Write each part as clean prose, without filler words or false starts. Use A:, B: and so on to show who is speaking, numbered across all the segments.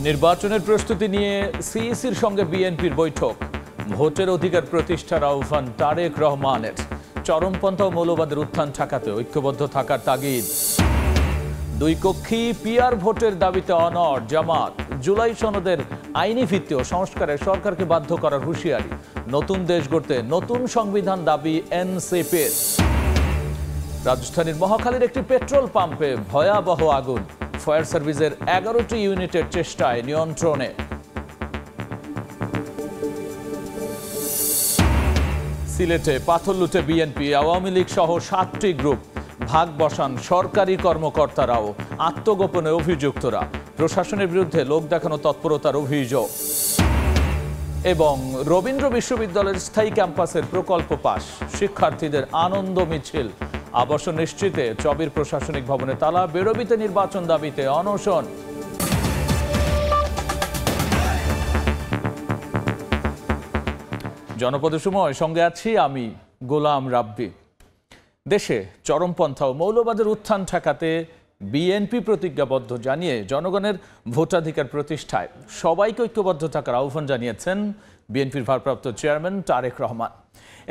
A: নির্বাচনের প্রস্তুতি নিয়ে সিইসির সঙ্গে বিএনপির বৈঠক। ভোটের অধিকার প্রতিষ্ঠার আহ্বান তারেক রহমানের। চরমপন্থা ও মৌলবাদের উত্থান ঠেকাতে ঐক্যবদ্ধ থাকার তাগিদ। দুই কক্ষী পিআর ভোটের দাবিতে অনড় জামাত। জুলাই সনদের আইনি ভিত্তি ও সংস্কারে সরকারকে বাধ্য করার হুঁশিয়ারি। নতুন দেশ গড়তে নতুন সংবিধান দাবি এনসিপির। রাজধানীর মহাখালীর একটি পেট্রোল পাম্পে ভয়াবহ আগুন। ফায়ার সার্ভিসের 11টি ইউনিটের চেষ্টায় নিয়ন্ত্রণে। সিলেটে পাথর লুটে বিএনপি, আওয়ামী লীগ সহ 7টি গ্রুপ। ভাগ বসান সরকারি কর্মকর্তারাও, আত্মগোপনে অভিযুক্তরা। প্রশাসনের বিরুদ্ধে লোক দেখানো তৎপরতার অভিযোগ। এবং রবীন্দ্র বিশ্ববিদ্যালয়ের স্থায়ী ক্যাম্পাসের প্রকল্প পাস। শিক্ষার্থীদের আনন্দ মিছিল। আবাসন নিশ্চিতে চবির প্রশাসনিক ভবনে তালা। বেরোবিতে নির্বাচন দাবিতে অনশন। জনপদের সময় সঙ্গে আছি আমি গোলাম রাব্বি। দেশে চরমপন্থা ও মৌলবাদের উত্থান ঠেকাতে বিএনপি প্রতিজ্ঞাবদ্ধ জানিয়ে জনগণের ভোটাধিকার প্রতিষ্ঠায় সবাইকে ঐক্যবদ্ধ থাকার আহ্বান জানিয়েছেন বিএনপির ভারপ্রাপ্ত চেয়ারম্যান তারেক রহমান।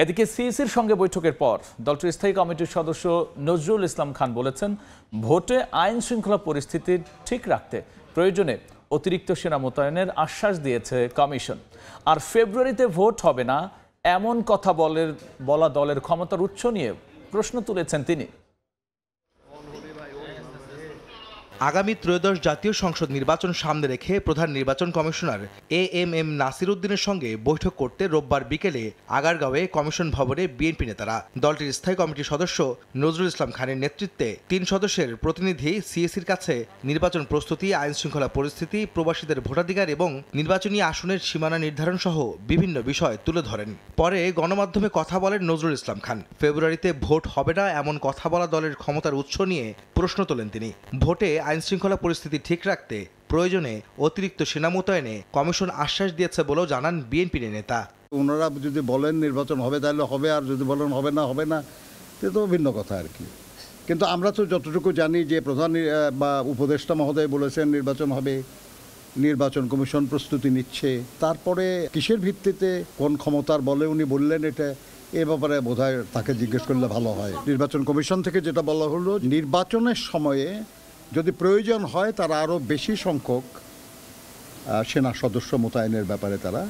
A: এদিকে সিইসির সঙ্গে বৈঠকের পর দলটির স্থায়ী কমিটির সদস্য নজরুল ইসলাম খান বলেছেন, ভোটে আইন শৃঙ্খলা পরিস্থিতি ঠিক রাখতে প্রয়োজনে অতিরিক্ত সেনা মোতায়েনের আশ্বাস দিয়েছে কমিশন। আর ফেব্রুয়ারিতে ভোট হবে না এমন কথা বলা দলের ক্ষমতার উৎস নিয়ে প্রশ্ন তুলেছেন তিনি।
B: আগামী ত্রয়োদশ জাতীয় সংসদ নির্বাচন সামনে রেখে প্রধান নির্বাচন কমিশনার এএমএম নাসির উদ্দিনের সঙ্গে বৈঠক করতে রোববার বিকেলে আগারগাঁওয়ে কমিশন ভবনে বিএনপি নেতারা। দলটির স্থায়ী কমিটির সদস্য নজরুল ইসলাম খানের নেতৃত্বে 3 সদস্যের প্রতিনিধি সিএসির কাছে নির্বাচন প্রস্তুতি, আইন শৃঙ্খলা পরিস্থিতি, প্রবাসীদের ভোটাধিকার এবং নির্বাচনী আসনের সীমানা নির্ধারণ সহ বিভিন্ন বিষয় তুলে ধরেন। পরে গণমাধ্যমে কথা বলেন নজরুল ইসলাম খান। ফেব্রুয়ারিতে ভোট হবে না এমন কথা বলা দলের ক্ষমতার উৎস নিয়ে প্রশ্ন তোলেন তিনি। ভোটে আইন শৃঙ্খলা পরিস্থিতি ঠিক রাখতে প্রয়োজনে অতিরিক্ত সেনা মোতায়েনে কমিশন আশ্বাস দিয়েছে বলেও জানান বিএনপি নেতা।
C: ওনারা যদি বলেন নির্বাচন হবে তাহলে হবে, আর যদি বলেন হবে না সে তো ভিন্ন কথা আর কি। কিন্তু আমরা তো যতটুকু জানি যে প্রধান বা উপদেষ্টা মহোদয় বলেছেন নির্বাচন হবে, নির্বাচন কমিশন প্রস্তুতি নিচ্ছে। তারপরে কিসের ভিত্তিতে কোন ক্ষমতার বলে উনি বললেন এটা, এ ব্যাপারে বোধহয় তাকে জিজ্ঞেস করলে ভালো হয়। নির্বাচন কমিশন থেকে যেটা বলা হলো, নির্বাচনের সময়ে যদি প্রয়োজন হয় তারা আরও বেশি সংখ্যক সেনা সদস্য মোতায়েনের ব্যাপারে তারা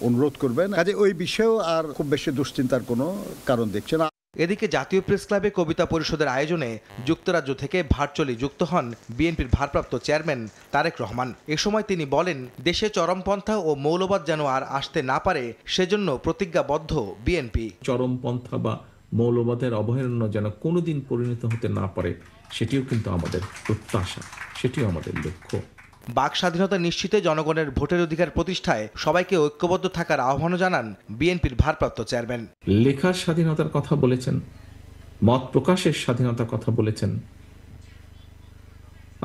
C: অনুরোধ করবেন। কাজে ওই বিষয়েও আর খুব বেশি দুশ্চিন্তার কোনো কারণ দেখছে না।
B: এদিকে জাতীয় প্রেস ক্লাবে কবিতা পরিষদের আয়োজনে যুক্তরাজ্য থেকে ভার্চুয়ালি যুক্ত হন বিএনপির ভারপ্রাপ্ত চেয়ারম্যান তারেক রহমান। এ সময় তিনি বলেন, দেশে চরমপন্থা ও মৌলবাদ যেন আর আসতে না পারে সেজন্য প্রতিজ্ঞাবদ্ধ বিএনপি।
D: চরমপন্থা বা মৌলবাদের অভয়ারণ্য যেন কোনোদিন পরিণত হতে না পারে সেটিও কিন্তু আমাদের প্রত্যাশা, সেটিও আমাদের লক্ষ্য।
B: বাক স্বাধীনতা নিশ্চিতে জনগণের ভোটের অধিকার প্রতিষ্ঠায় সবাইকে ঐক্যবদ্ধ থাকার আহ্বানও জানান বিএনপির ভারপ্রাপ্ত চেয়ারম্যান।
D: লেখার স্বাধীনতার কথা বলেছেন, মত প্রকাশের স্বাধীনতার কথা বলেছেন,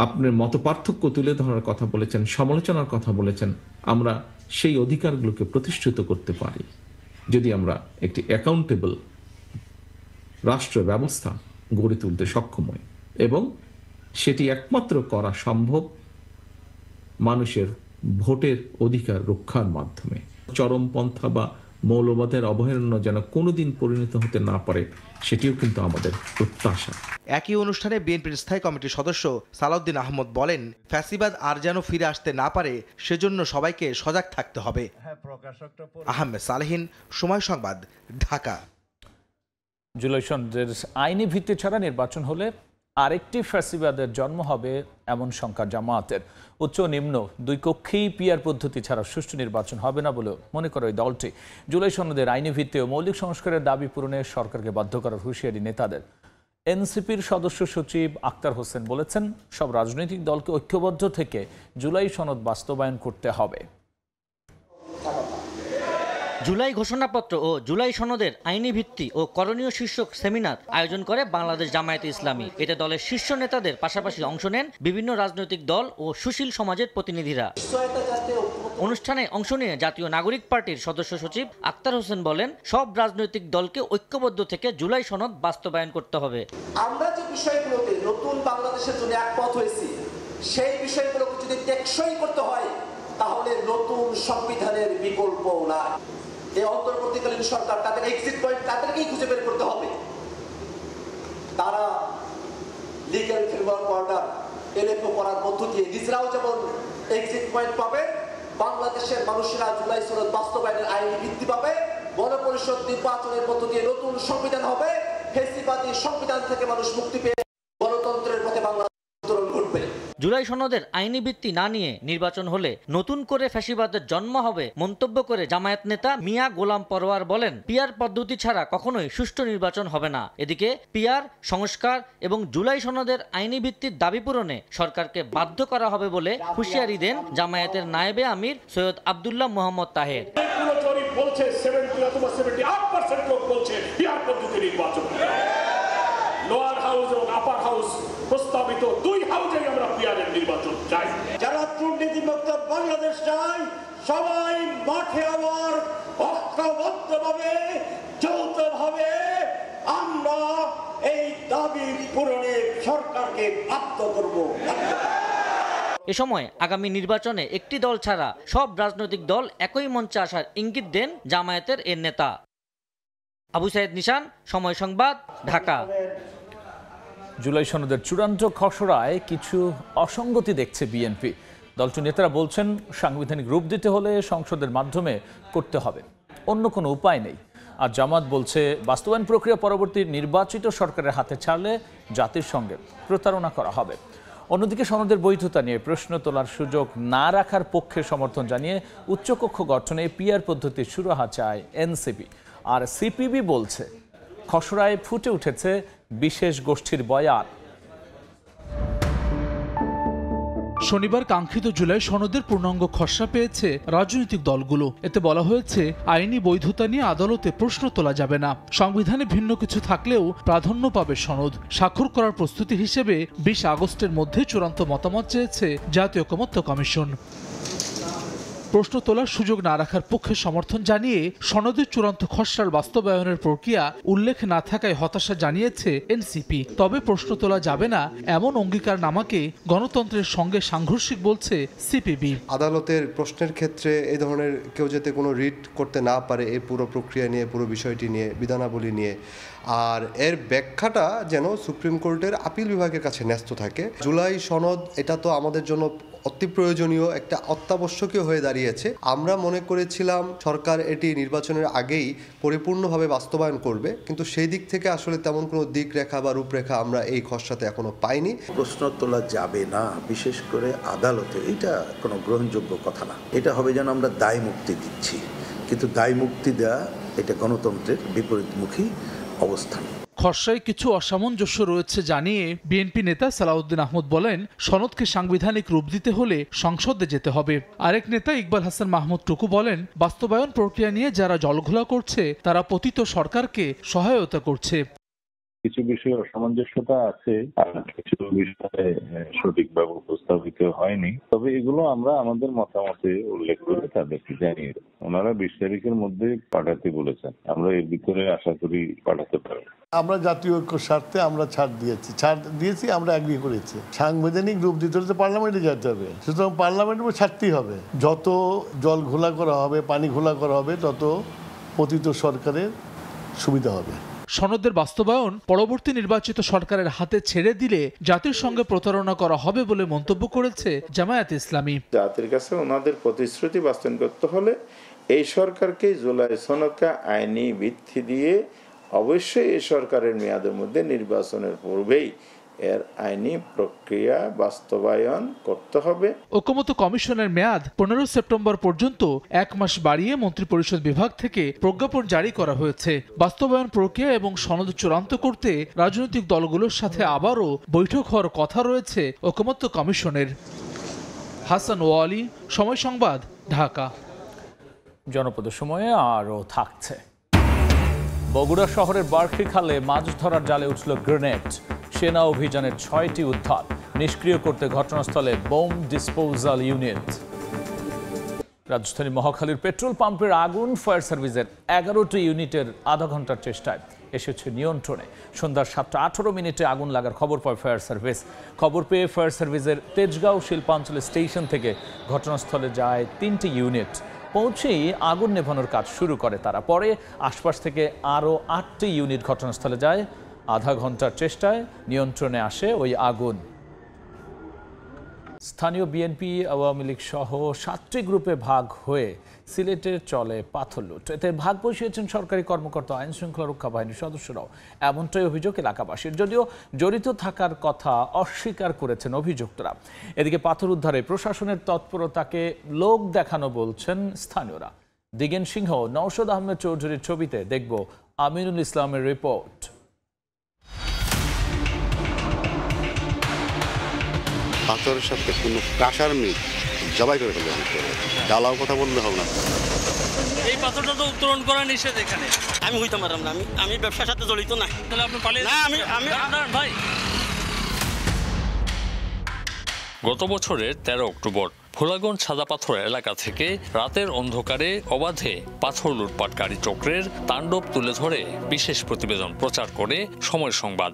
D: আপনার মত পার্থক্য তুলে ধরার কথা বলেছেন, সমালোচনার কথা বলেছেন। আমরা সেই অধিকারগুলোকে প্রতিষ্ঠিত করতে পারি যদি আমরা একটি অ্যাকাউন্টেবল রাষ্ট্র ব্যবস্থা গড়ে তুলতে সক্ষম হই, এবং সেটি একমাত্র করা সম্ভব মানুষের ভোটের অধিকার রক্ষার মাধ্যমে। চরমপন্থা বা মৌলবাদের অভয়ারণ্য যেন কোনোদিন পরিণত হতে না পারে সেটিও কিন্তু আমাদের প্রত্যাশা।
B: একই অনুষ্ঠানে বিএনপির স্থায়ী কমিটির সদস্য সালাউদ্দিন আহমদ বলেন, ফ্যাসিবাদ আর যেন ফিরে আসতে না পারে সেজন্য সবাইকে সজাগ থাকতে হবে। আহমেদ সালেহীন, সময় সংবাদ, ঢাকা।
A: জুলাই সনদের আইনি ভিত্তি ছাড়া নির্বাচন হলে আরেকটি ফ্যাসিবাদের জন্ম হবে এমন শঙ্কা জামায়াতের। উচ্চ নিম্ন দুই কক্ষেই পিআর পদ্ধতি ছাড়া সুষ্ঠু নির্বাচন হবে না বলে মনে করে ওই দলটি। জুলাই সনদের আইনি ভিত্তি ও মৌলিক সংস্কারের দাবি পূরণে সরকারকে বাধ্য করার হুঁশিয়ারি নেতাদের। এনসিপির সদস্য সচিব আক্তার হোসেন বলেছেন, সব রাজনৈতিক দলকে ঐক্যবদ্ধ থেকে জুলাই সনদ বাস্তবায়ন করতে হবে।
E: জুলাই ঘোষণাপত্র ও জুলাই সনদের আইনি ভিত্তি ও করণীয় শীর্ষক সেমিনার আয়োজন করে বাংলাদেশ জামায়াতে ইসলামী। এতে দলের শীর্ষ নেতাদের পাশাপাশি অংশ নেন বিভিন্ন রাজনৈতিক দল ও সুশীল সমাজের প্রতিনিধিরা। অনুষ্ঠানে অংশ নিয়ে জাতীয় নাগরিক পার্টির সদস্য সচিব আক্তার হোসেন বলেন, সব রাজনৈতিক দলকে ঐক্যবদ্ধ থেকে জুলাই সনদ বাস্তবায়ন করতে হবে।
F: আমরা যে বিষয়গুলোতে নতুন বাংলাদেশের জন্য একমত হয়েছি সেই বিষয়গুলোকে যদি টেকসই করতে হয় তাহলে নতুন সংবিধানের বিকল্প নাই। এই অন্তর্বর্তীকালীন সরকার তাদের এক্সিট পয়েন্ট তাদেরকেই খুঁজে বের করতে হবে। তারা লিগ্যাল ফ্রেমওয়ার্ক অর্ডার এলএফও করার মধ্য দিয়ে নিজেরাও যেমন এক্সিট পয়েন্ট পাবে, বাংলাদেশের মানুষেরা জুলাই সনদ বাস্তবায়নের আইনি ভিত্তি পাবে, গণপরিষদ নির্বাচনের মধ্য দিয়ে নতুন সংবিধান হবে, ফ্যাসিবাদী সংবিধান থেকে মানুষ মুক্তি পেয়ে গণতন্ত্রের পথে বাংলাদেশ উত্তরণ ঘটবে।
E: জুলাই সনদের আইনি ভিত্তি না নিয়ে নির্বাচন হলে নতুন করে ফ্যাসিবাদের জন্ম হবে মন্তব্য করে জামায়াত নেতা মিয়া গোলাম পরোয়ার বলেন, পিআর পদ্ধতি ছাড়া কখনোই সুষ্ঠু নির্বাচন হবে না। এদিকে পিআর সংস্কার এবং জুলাই সনদের আইনি ভিত্তির দাবি পূরণে সরকারকে বাধ্য করা হবে বলে হুঁশিয়ারি দেন জামায়াতের নায়েবে আমির সৈয়দ আব্দুল্লাহ মোহাম্মদ তাহের।
G: বলছে 70 অথবা 78% লোক বলছে পিআর পদ্ধতি নির্বাচন। লোয়ার হাউস এবং আপার হাউস প্রস্তাবিত দুই হাউসেই আমরা পিআরের নির্বাচন চাই।
F: যারা দুর্নীতিমুক্ত বাংলাদেশ চাই সবাই মাঠে আবার ঐক্যবদ্ধভাবে যৌথভাবে আমরা এই দাবি পূরণে সরকারকে বাধ্য করব।
E: এ সময় আগামী নির্বাচনে একটি দল ছাড়া সব রাজনৈতিক দল একই মঞ্চে আসার ইঙ্গিত দেন জামায়াতের এর নেতা। আবু সাইদ নিশান, সময় সংবাদ, ঢাকা।
A: জুলাই সনদের চূড়ান্ত খসড়ায় কিছু অসঙ্গতি দেখছে বিএনপি। দলটির নেতারা বলছেন, সাংবিধানিক রূপ দিতে হলে সংসদের মাধ্যমে করতে হবে, অন্য কোনো উপায় নেই। আর জামাত বলছে, বাস্তবায়ন প্রক্রিয়া পরবর্তী নির্বাচিত সরকারের হাতে ছাড়লে জাতির সঙ্গে প্রতারণা করা হবে। অন্যদিকে সনদের বৈধতা নিয়ে প্রশ্ন তোলার সুযোগ না রাখার পক্ষে সমর্থন জানিয়ে উচ্চকক্ষ গঠনে পিআর পদ্ধতির সুরাহা চায় এনসিপি। আর সিপিবি বলছে, খসড়ায় ফুটে উঠেছে বিশেষ গোষ্ঠীর বয়ান।
H: শনিবার কাঙ্ক্ষিত জুলাই সনদের পূর্ণাঙ্গ খসড়া পেয়েছে রাজনৈতিক দলগুলো। এতে বলা হয়েছে, আইনি বৈধতা নিয়ে আদালতে প্রশ্ন তোলা যাবে না। সংবিধানে ভিন্ন কিছু থাকলেও প্রাধান্য পাবে সনদ। স্বাক্ষর করার প্রস্তুতি হিসেবে 20 আগস্টের মধ্যে চূড়ান্ত মতামত চেয়েছে জাতীয় ঐকমত্য কমিশন। প্রশ্ন তোলার সুযোগ না রাখার পক্ষে সমর্থন জানিয়ে সনদের চূড়ান্ত খসড়ার বাস্তবায়নের প্রক্রিয়া উল্লেখ না থাকায় হতাশা জানিয়েছে এনসিপি। তবে প্রশ্ন তোলা যাবে না এমন অঙ্গীকারনামাকে গণতন্ত্রের সঙ্গে সাংঘর্ষিক বলছে সিপিবি।
I: আদালতের প্রশ্নের ক্ষেত্রে এই ধরনের কেউ যাতে কোনো রিট করতে না পারে এই পুরো প্রক্রিয়া নিয়ে, পুরো বিষয়টি নিয়ে, বিধানাবলী নিয়ে, আর এর ব্যাখ্যাটা যেন সুপ্রিম কোর্টের আপিল বিভাগের কাছে ন্যস্ত থাকে। জুলাই সনদ এটা তো আমাদের জন্য অতি প্রয়োজনীয়, একটা অত্যাবশ্যকীয় হয়ে দাঁড়িয়েছে। আমরা মনে করেছিলাম সরকার এটি নির্বাচনের আগেই পরিপূর্ণভাবে বাস্তবায়ন করবে, কিন্তু সেই দিক থেকে আসলে তেমন কোনো দিক রেখা বা রূপরেখা আমরা এই খসড়াতে এখনো পাইনি।
J: প্রশ্ন তোলা যাবে না, বিশেষ করে আদালতে, এটা কোনো গ্রহণযোগ্য কথা না। এটা হবে যেন আমরা দায় মুক্তি দিচ্ছি, কিন্তু দায় মুক্তি দেওয়া এটা গণতন্ত্রের বিপরীতমুখী অবস্থান।
H: খসড়ায় কিছু অসামঞ্জস্য রয়েছে জানিয়ে বিএনপি নেতা সালাউদ্দিন আহমদ বলেন, সনদকে সাংবিধানিক রূপ দিতে হলে সংসদে যেতে হবে। আরেক নেতা ইকবাল হাসান মাহমুদ টুকু বলেন, বাস্তবায়ন প্রক্রিয়া নিয়ে যারা জলঘোলা করছে তারা পতিত সরকারকে সহায়তা করছে।
K: কিছু বিষয়ে অসামঞ্জস্যতা আছে, আর কিছু বিষয়ে সঠিকভাবে উপস্থাপিত হয়নি। তবে এগুলো আমরা আমাদের মতামতে উল্লেখ করে তাদেরকে জানিয়ে দেব। ওনারা 20 তারিখের মধ্যে পাঠাতে বলেছেন, আমরা এর ভিতরে আশা করি পাঠাতে পারব।
L: আমরা জাতীয় ঐক্য স্বার্থে আমরা ছাড় দিয়েছি, আমরা এগ্রি করেছি। সাংবিধানিক রূপ দিতে হলে পার্লামেন্টে যেতে হবে, সুতরাং পার্লামেন্টে ছাড়তেই হবে। যত জল ঘোলা করা হবে, পানি ঘোলা করা হবে, তত পতিত সরকারের সুবিধা হবে।
H: সনদের বাস্তবায়ন পরবর্তী নির্বাচিত সরকারের হাতে ছেড়ে দিলে জাতির সঙ্গে প্রতারণা করা হবে বলে মন্তব্য করেছে জামায়াত ইসলামী।
M: জাতির কাছে ওনাদের প্রতিশ্রুতি বাস্তবায়ন করতে হলে এই সরকারকে জুলাই সনদকে আইনি ভিত্তি দিয়ে অবশ্যই এই সরকারের মেয়াদের মধ্যে নির্বাচনের পূর্বেই এর আইনি প্রক্রিয়া বাস্তবায়ন করতে হবে।
H: ঐকমত্য কমিশনের মেয়াদ 15 সেপ্টেম্বর পর্যন্ত 1 মাস বাড়িয়ে মন্ত্রিপরিষদ বিভাগ থেকে প্রজ্ঞাপন জারি করা হয়েছে। বাস্তবায়ন প্রক্রিয়া এবং সনদ চূড়ান্ত করতে রাজনৈতিক দলগুলোর সাথে আবারও বৈঠক হওয়ার কথা রয়েছে ঐকমত্য কমিশনের। হাসান ওয়ালি, সময় সংবাদ, ঢাকা।
A: জনপদ সময়ে আরও থাকছে। বগুড়া শহরের বার্কি খালে মাছ ধরার জালে উঠল গ্রেনেড। সেনা অভিযানের 6টি উদ্ধার, নিষ্ক্রিয় করতে ঘটনাস্থলে বোম ডিসপোজাল ইউনিট। রাজধানী মহাখালীর পেট্রোল পাম্পের আগুন, ফায়ার সার্ভিসের 11টি ইউনিটের আধা ঘন্টার চেষ্টায় এসেছে নিয়ন্ত্রণে। সন্ধ্যা 7:18 আগুন লাগার খবর পায় ফায়ার সার্ভিস। খবর পেয়ে ফায়ার সার্ভিসের তেজগাঁও শিল্পাঞ্চল স্টেশন থেকে ঘটনাস্থলে যায় 3টি ইউনিট। পৌঁছেই আগুন নেভানোর কাজ শুরু করে তারা। পরে আশপাশ থেকে আরও 8টি ইউনিট ঘটনাস্থলে যায়। আধা ঘন্টার চেষ্টায় নিয়ন্ত্রণে আসে ওই আগুন। স্থানীয় বিএনপি, আওয়ামী লীগ সহ 7টি গ্রুপে ভাগ হয়ে সিলেটে চলে পাথর লুট। এতে ভাগ বসিয়েছেন সরকারি কর্মকর্তা, আইন শৃঙ্খলা রক্ষা বাহিনীর সদস্যরাও। এমনটাই অভিযোগ এলাকাবাসীর, যদিও জড়িত থাকার কথা অস্বীকার করেছেন অভিযুক্তরা। এদিকে পাথর উদ্ধারে প্রশাসনের তৎপরতাকে লোক দেখানো বলছেন স্থানীয়রা। দিগেন সিংহ, নওশাদ আহমেদ চৌধুরীর ছবিতে দেখব আমিনুল ইসলামের রিপোর্ট।
N: পাথরের সাথে কোনো কাঁসার মিল জবাই করে ফেলবে, ডালাও কথা বললে হবে না।
O: এই পাথরটা তো উত্তোলন করা নিষেধ এখানে। আমি হইতে পারলাম না, আমি ব্যবসার সাথে জড়িত না। তাহলে আপনি পালিয়ে না, আমি ভাই।
P: গত বছরের 13 অক্টোবর ভোলাগঞ্জ সাদা পাথর এলাকা থেকে রাতের অন্ধকারে অবাধে পাথর লুটপাটকারী চক্রের তাণ্ডব তুলে ধরে বিশেষ প্রতিবেদন প্রচার করে সময় সংবাদ।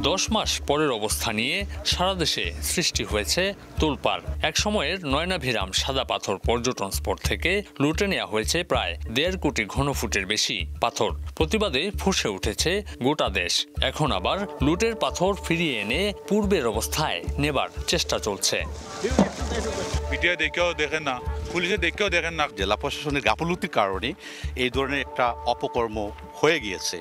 P: 10 মাস পরের অবস্থা নিয়ে সারা দেশে সৃষ্টি হয়েছে তোলপাড়। এক সময়ের নয়নাভিরাম সাদা পাথর পর্যটন স্পট থেকে লুটে নেওয়া হয়েছে প্রায় 1.5 কোটি ঘনফুটের বেশি পাথর। প্রতিবাদে ফুঁসে উঠেছে গোটা দেশ। এখন আবার লুটের পাথর ফিরিয়ে এনে পূর্বের অবস্থায় নেবার চেষ্টা চলছে।
Q: মিডিয়া দেখেও দেখেন না, পুলিশে দেখেও দেখেন না। জেলা প্রশাসনের গাফলতির কারণে এই ধরনের একটা অপকর্ম হয়ে গিয়েছে।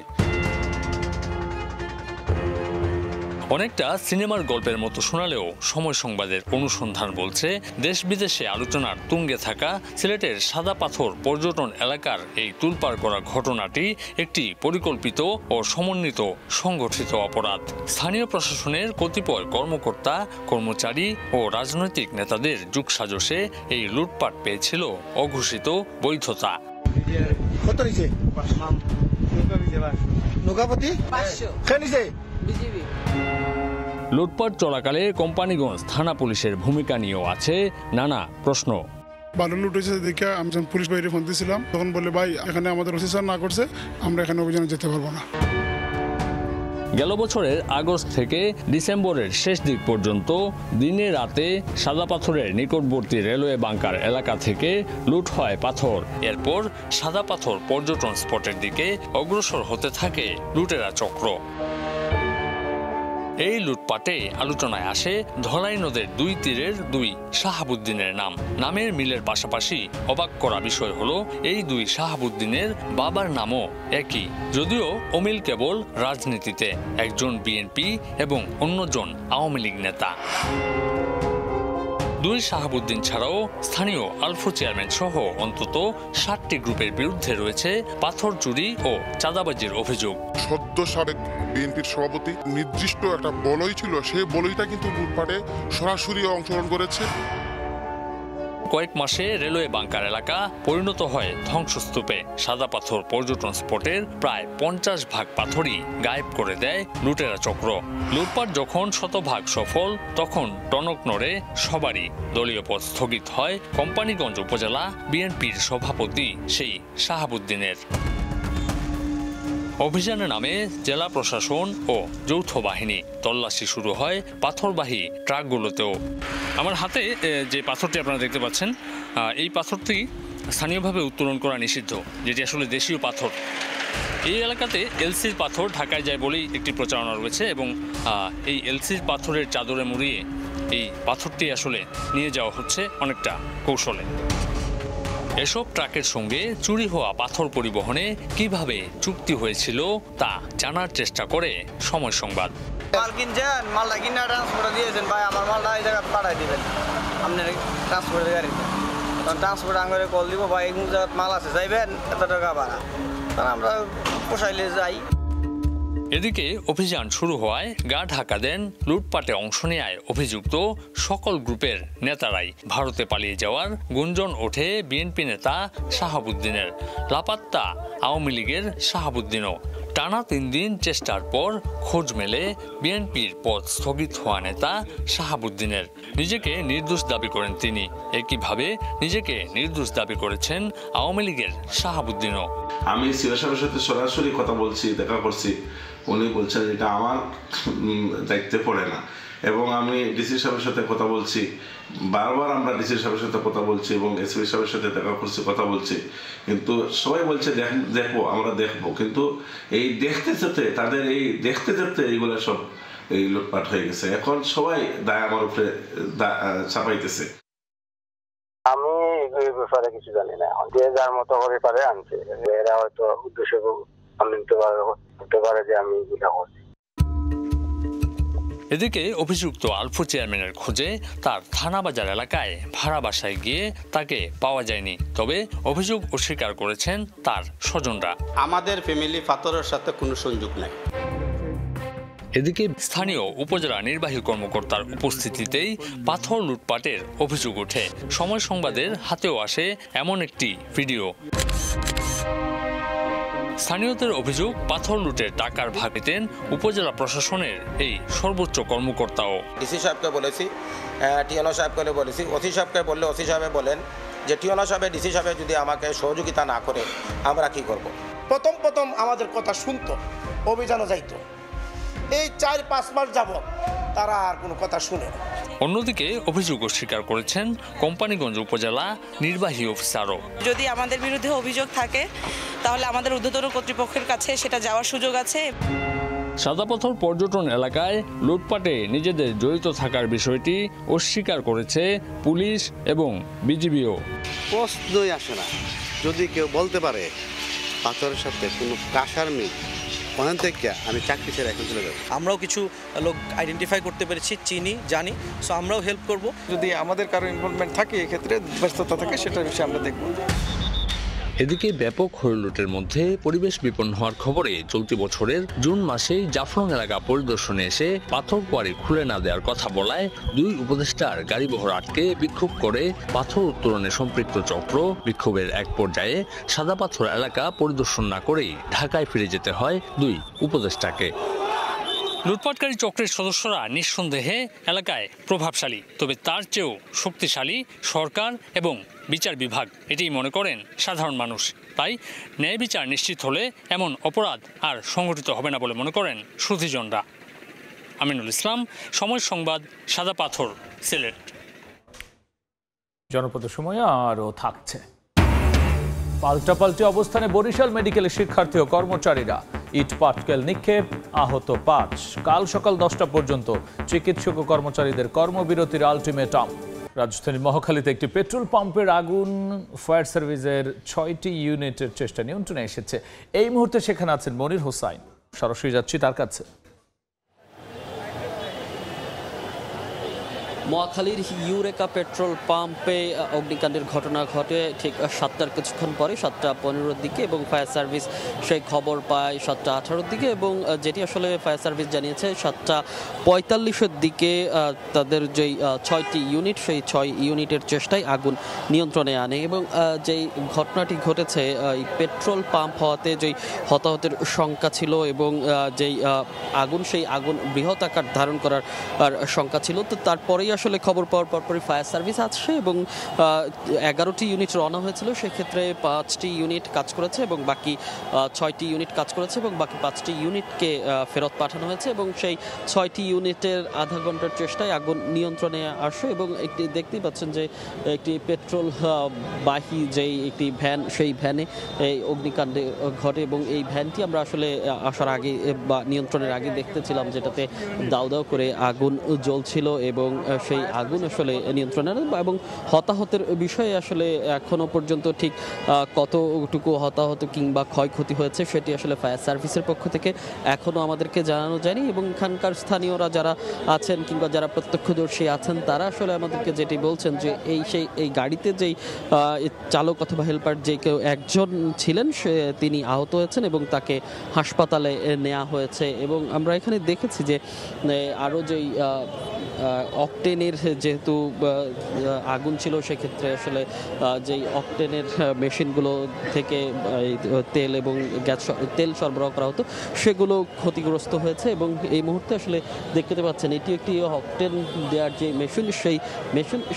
P: অনেকটা সিনেমার গল্পের মতো শোনালেও সময় সংবাদের অনুসন্ধান বলছে, দেশ বিদেশে আলোচনার তুঙ্গে থাকা সিলেটের সাদা পাথর পর্যটন এলাকার এই তুলপাড় করা ঘটনাটি একটি পরিকল্পিত ও সমন্বিত সংগঠিত অপরাধ। স্থানীয় প্রশাসনের কতিপয় কর্মকর্তা, কর্মচারী ও রাজনৈতিক নেতাদের যুগসাজশে এই লুটপাট পেয়েছিল অঘোষিত বৈধতা। লুটপাট চলাকালে কোম্পানিগঞ্জ থানা পুলিশের ভূমিকা নিয়েও আছে নানা প্রশ্ন।
R: বালু লুট হয়েছে দেখে আমি যখন পুলিশ বাইরে ফোন দিয়েছিলাম, তখন বলে ভাই এখানে আমাদের ওসি স্যার না করছে, আমরা এখানে অভিযানে যেতে পারবো না।
P: গেল বছরের আগস্ট থেকে ডিসেম্বরের শেষ দিক পর্যন্ত দিনে রাতে সাদা পাথরের নিকটবর্তী রেলওয়ে বাংকার এলাকা থেকে লুট হয় পাথর। এরপর সাদা পাথর পর্যটন স্পটের দিকে অগ্রসর হতে থাকে লুটেরা চক্র। এই লুটপাটে আলোচনায় আসে ধলাই নদের 2 তীরের 2 শাহাবুদ্দিনের নাম। নামের মিলের পাশাপাশি অবাক করা বিষয় হলো এই 2 শাহাবুদ্দিনের বাবার নামও একই, যদিও অমিল কেবল রাজনীতিতে, একজন বিএনপি এবং অন্যজন আওয়ামী লীগ নেতা। 2 শাহাবুদ্দিন ছাড়াও স্থানীয় আলফো চেয়ারম্যান সহ অন্তত 7টি গ্রুপের বিরুদ্ধে রয়েছে পাথর চুরি ও চাঁদাবাজির অভিযোগ।
R: সদ্য সাবেক বিএনপির সভাপতি নির্দিষ্ট একটা বলয় ছিল, সেই বলয়টা কিন্তু লুটপাটে সরাসরি অংশগ্রহণ করেছে।
P: কয়েক মাসে রেলওয়ে বাংকার এলাকা পরিণত হয় ধ্বংসস্তূপে। সাদা পাথর পর্যটন স্পটের প্রায় 50% পাথরই গায়েব করে দেয় লুটেরা চক্র। লুটপাট যখন শতভাগ সফল, তখন টনক নড়ে সবারই। দলীয় পদ স্থগিত হয় কোম্পানিগঞ্জ উপজেলা বিএনপির সভাপতি সেই শাহাবুদ্দিনের। অভিযানের নামে জেলা প্রশাসন ও যৌথ বাহিনী তল্লাশি শুরু হয় পাথরবাহী ট্রাকগুলোতেও। আমার হাতে যে পাথরটি আপনারা দেখতে পাচ্ছেন, এই পাথরটি স্থানীয়ভাবে উত্তোলন করা নিষিদ্ধ, যেটি আসলে দেশীয় পাথর। এই এলাকাতে এলসির পাথর ঢাকায় যায় বলেই একটি প্রচারণা রয়েছে এবং এই এলসির পাথরের চাদরে মুড়িয়ে এই পাথরটি আসলে নিয়ে যাওয়া হচ্ছে অনেকটা কৌশলে। এসব ট্রাকের সঙ্গে চুরি হওয়া পাথর পরিবহনে কিভাবে চুক্তি হয়েছিল তা জানার চেষ্টা করে সময় সংবাদ।
S: মাল কিনছেন, মালটা কিনে ট্রান্সপোর্টে দিয়েছেন, ভাই আমার মালটা এই জায়গায় পাঠাই দিবেন আপনার ট্রান্সপোর্টের গাড়িতে। তখন ট্রান্সপোর্ট আঙ্গরে কল দিব, ভাই এই জায়গায় মাল আছে, যাইবেন এত টাকা ভাড়া। তখন আমরা পোষাইলে যাই।
P: এদিকে অভিযান শুরু হওয়ায় গা ঢাকা দেন লুটপাটে অংশ নেয় অভিযুক্ত সকল গ্রুপের নেতারাই। ভারতে পালিয়ে যাওয়ার গুঞ্জন ওঠে বিএনপি নেতা শাহাবুদ্দিনের। লাপাত্তা আওয়ামী লীগের শাহাবুদ্দিনও। টানা 3 দিন চেষ্টার পর খোঁজ মেলে বিএনপির পদ স্থগিত হওয়া নেতা শাহাবুদ্দিনের। নিজেকে নির্দোষ দাবি করেন তিনি। একইভাবে নিজেকে নির্দোষ দাবি করেছেন আওয়ামী লীগের শাহাবুদ্দিনও।
T: আমি সিও সাহেবের সাথে সরাসরি কথা বলছি, দেখা করছি, উনি বলছেন এটা আমার দায়িত্বে পড়ে না, এবং আমি ডিসি সাহেবের সাথে কথা বলছি, বারবার আমরা ডিসি সাহেবের সাথে কথা বলছি এবং এসপি সাহেবের সাথে দেখা করছি, কথা বলছি, কিন্তু সবাই বলছে দেখবো, আমরা দেখবো, কিন্তু এই দেখতে যেতে এইগুলো সব এই লুটপাট হয়ে গেছে। এখন সবাই দায় আমার উপরে চাপাইতেছে।
U: আমি এই ব্যাপারে কিছু জানি না, যে যার মতো করে পারে আনছে, এরা হয়তো উদ্দেশ্য হতে পারে যে আমি এগুলা করছি।
P: এদিকে অভিযুক্ত আলফু চেয়ারম্যানের খোঁজে তার থানাবাজার এলাকায় ভাড়া বাসায় গিয়ে তাকে পাওয়া যায়নি। তবে অভিযোগ অস্বীকার করেছেন তার স্বজনরা।
V: আমাদের ফ্যামিলি পাথরের সাথে কোনো সংযোগ নাই।
P: এদিকে স্থানীয় উপজেলা নির্বাহী কর্মকর্তার উপস্থিতিতেই পাথর লুটপাটের অভিযোগ ওঠে। সময় সংবাদের হাতেও আসে এমন একটি ভিডিও। স্থানীয়দের অভিযোগ, পাথর লুটের টাকার ভাগ পেতেন উপজেলা প্রশাসনের এই সর্বোচ্চ কর্মকর্তাও।
U: ডিসি সাহেবকে বলেছি, টিএনও সাহেবকে বলেছি, ওসি সাহেবকে বললে ওসি সাহেব বলেন যে টিএনও সাহেব ডিসি সাহেব যদি আমাকে সহযোগিতা না করে আমরা কি করব।
W: প্রথম আমাদের কথা শুনতো, অভিযানও যাইতো। এই 4-5 মাস যাবত তারা আর কোনো কথা শুনে না।
P: অন্যদিকে অভিযোগ অস্বীকার করেছেন কোম্পানীগঞ্জ উপজেলা নির্বাহী অফিসারও।
X: যদি আমাদের বিরুদ্ধে অভিযোগ থাকে তাহলে আমাদের ঊর্ধ্বতন কর্তৃপক্ষের কাছে সেটা যাওয়ার সুযোগ আছে।
P: সাদাপাথর পর্যটন এলাকায় লুটপাটে নিজেদের জড়িত থাকার বিষয়টি অস্বীকার করেছে পুলিশ এবং বিজিবিও।
N: প্রশ্নই আসে না, যদি কেউ বলতে পারে পাথরের সাথে কোনো কাঁসার মিল, ওখান থেকে আমি চাকরি ছেড়ে এখন চলে যাব।
Y: আমরাও কিছু লোক আইডেন্টিফাই করতে পেরেছি, চিনি, জানি, সো আমরাও হেল্প করব।
W: যদি আমাদের কারো ইনভলভমেন্ট থাকে এক্ষেত্রে ব্যস্ততা থাকে, সেটার বিষয়ে আমরা দেখব।
P: এদিকে ব্যাপক হরিলুটের মধ্যে পরিবেশ বিপন্ন হওয়ার খবরে চলতি বছরের জুন মাসেই জাফলং এলাকা পরিদর্শনে এসে পাথর কোয়ারি খুলে না দেওয়ার কথা বলায় 2 উপদেষ্টার গাড়িবহর আটকে বিক্ষোভ করে পাথর উত্তোলনে সম্পৃক্ত চক্র। বিক্ষোভের এক পর্যায়ে সাদাপাথর এলাকা পরিদর্শন না করেই ঢাকায় ফিরে যেতে হয় 2 উপদেষ্টাকে। লুটপাটকারী চক্রের সদস্যরা নিঃসন্দেহে এলাকায় প্রভাবশালী, তবে তার চেয়েও শক্তিশালী সরকার এবং বিচার বিভাগ, এটাই মনে করেন সাধারণ মানুষ। তাই ন্যায় বিচার নিশ্চিত হলে এমন অপরাধ আর সংঘটিত হবে না বলে মনে করেন সুধীজনরা। আমিনুল ইসলাম, সময় সংবাদ, সাদাপাথর, সিলেট।
A: জনপদের সময় আরও থাকছে। পাল্টাপাল্টি অবস্থানে বরিশাল মেডিকেলের শিক্ষার্থী ও কর্মচারীরা, ইট পাটকেল নিক্ষেপ, আহত 5। কাল সকাল 10টা পর্যন্ত চিকিৎসক ও কর্মচারীদের কর্মবিরতির আলটিমেটাম। রাজধানীর মহাখালীতে একটি পেট্রোল পাম্পের আগুন, ফায়ার সার্ভিসের 6টি ইউনিটের চেষ্টা নিয়ন্ত্রণে এসেছে। এই মুহূর্তে সেখানে আছেন মনির হোসাইন, সরাসরি যাচ্ছি তার কাছে।
Z: মহাখালীর ইউরেকা পেট্রোল পাম্পে অগ্নিকাণ্ডের ঘটনা ঘটে ঠিক 7টার কিছুক্ষণ পরে, 7টা15-র দিকে, এবং ফায়ার সার্ভিস সেই খবর পায় 7টা18-র দিকে, এবং যেটি আসলে ফায়ার সার্ভিস জানিয়েছে 7টা45-এর দিকে তাদের যেই 6টি ইউনিট, সেই 6 ইউনিটের চেষ্টায় আগুন নিয়ন্ত্রণে আনে। এবং যেই ঘটনাটি ঘটেছে, এই পেট্রোল পাম্প হওয়াতে যেই হতাহতের সংখ্যা ছিল এবং যেই আগুন, সেই আগুন বৃহৎ আকার ধারণ করার সংখ্যা ছিল। তো তারপরেই আসলে খবর পাওয়ার পরপরই ফায়ার সার্ভিস আসে এবং 11টি ইউনিট রওনা হয়েছিল। সেক্ষেত্রে 5টি ইউনিট কাজ করেছে এবং বাকি 6টি ইউনিট কাজ করেছে এবং বাকি 5টি ইউনিটকে ফেরত পাঠানো হয়েছে। এবং সেই 6টি ইউনিটের আধা ঘন্টার চেষ্টায় আগুন নিয়ন্ত্রণে আসে। এবং একটি দেখতেই পাচ্ছেন যে একটি পেট্রোল বাহী যেই একটি ভ্যান, সেই ভ্যানে এই অগ্নিকাণ্ডে ঘটে। এবং এই ভ্যানটি আমরা আসলে আসার আগে বা নিয়ন্ত্রণের আগে দেখতেছিলাম, যেটাতে দাউ দাউ করে আগুন জ্বলছিল এবং সেই আগুন আসলে নিয়ন্ত্রণে, এবং হতাহতের বিষয়ে আসলে এখনো পর্যন্ত ঠিক কতটুকু হতাহত কিংবা ক্ষয়ক্ষতি হয়েছে সেটি আসলে ফায়ার সার্ভিসের পক্ষ থেকে এখনো আমাদেরকে জানানো যায়নি। এবং এখানকার স্থানীয়রা যারা আছেন কিংবা যারা প্রত্যক্ষদর্শী আছেন, তারা আসলে আমাদেরকে যেটি বলছেন যে এই গাড়িতে যেই চালক অথবা হেল্পার যে কেউ একজন ছিলেন, তিনি আহত হয়েছেন এবং তাকে হাসপাতালে নেওয়া হয়েছে। এবং আমরা এখানে দেখেছি যে আরও যেই অকটেনের যেহেতু আগুন ছিল, সেক্ষেত্রে আসলে যেই অকটেনের মেশিনগুলো থেকে তেল এবং গ্যাস তেল সরবরাহ করা হতো সেগুলো ক্ষতিগ্রস্ত হয়েছে এবং এই মুহূর্তে আসলে দেখতে পাচ্ছেন এটি একটি অকটেন দেওয়ার যে মেশিন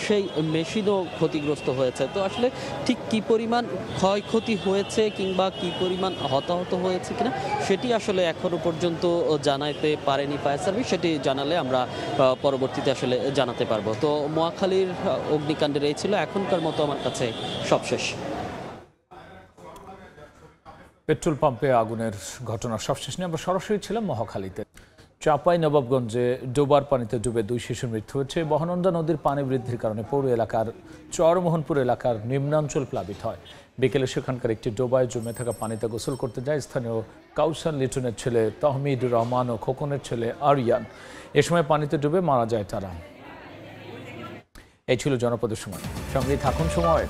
Z: সেই মেশিনও ক্ষতিগ্রস্ত হয়েছে। তো আসলে ঠিক কি পরিমাণ ক্ষয়ক্ষতি হয়েছে কিংবা কি পরিমাণ হতাহত হয়েছে কিনা সেটি আসলে এখনো পর্যন্ত জানাতে পারেনি ফায়ার সার্ভিস। সেটি জানালে আমরা পরবর্তীতে আসলে জানাতে পারবো। তো মহাখালীর অগ্নিকাণ্ডের এই ছিল এখনকার মতো আমার কাছে সবশেষ।
A: পেট্রোল পাম্পে আগুনের ঘটনা সবশেষ নিয়ে আমরা সরাসরি ছিলাম মহাখালীতে। চাঁপাইনবাবগঞ্জে ডোবার পানিতে ডুবে 2 শিশুর মৃত্যু হয়েছে। মহানন্দা নদীর পানি বৃদ্ধির কারণে পৌর এলাকার চরমোহনপুর এলাকার নিম্নাঞ্চল প্লাবিত হয়। বিকেলে সেখানকার একটি ডোবায় জমে থাকা পানিতে গোসল করতে যায় স্থানীয় কাউসার লিটনের ছেলে তহমিদ রহমান ও খোকনের ছেলে আরিয়ান। এ সময় পানিতে ডুবে মারা যায় তারা। এই ছিল জনপদের সময়। সঙ্গেই থাকুন সময়।